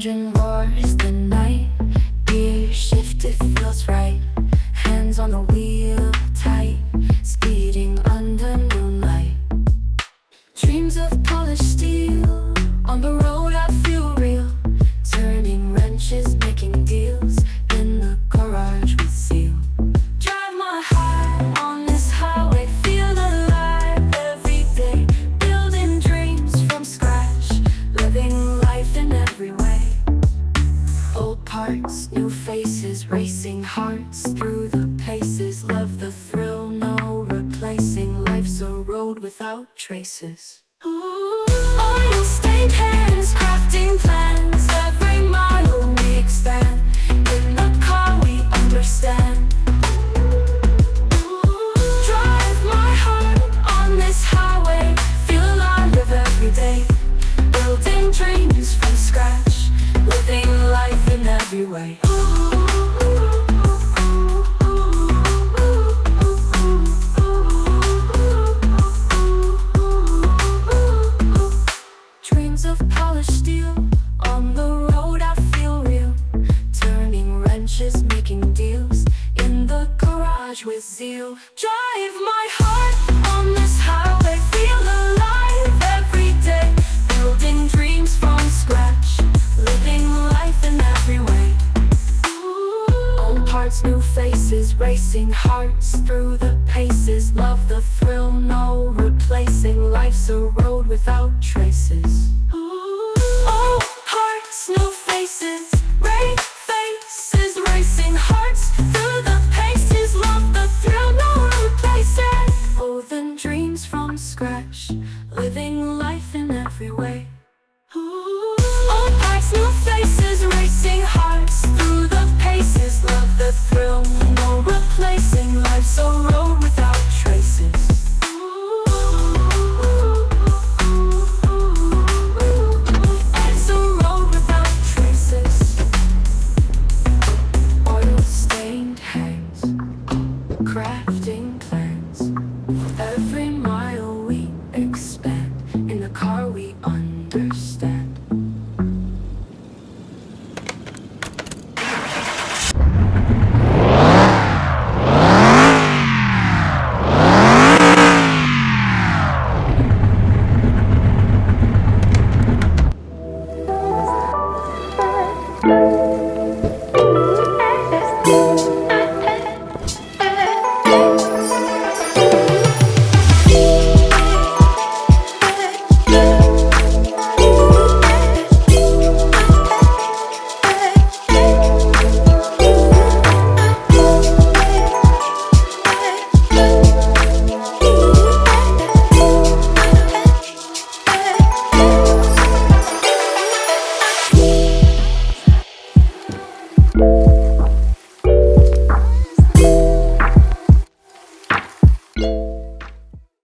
engine roars the night. Gear shift, it feels right. Hands on the wheel, tight. Speeding under moonlight. Dreams of polished steel. On the road I feel real. Turning wrenches, making deals. In the garage with zeal. Drive my heart on this highway. Feel alive every day. Building dreams from scratch. Living life in every way. Old parts, new faces. Racing hearts through the paces. Love the thrill, no replacing. Life's a road without traces. Oil stained hands, crafting plans. Every mile we expand. In the car we understand. Drive my heart on this highway. Feel alive every day. Building dreams from scratch. Living life in every way. Dreams of polished steel. On the road I feel real. Turning wrenches, making deals. In the garage with zeal. Drive my heart on this highway. Feel alive every day. Building dreams from scratch. Living life in every way. Old parts, new faces. Racing hearts through the paces. Love the thrill, no replacing. Life's a road without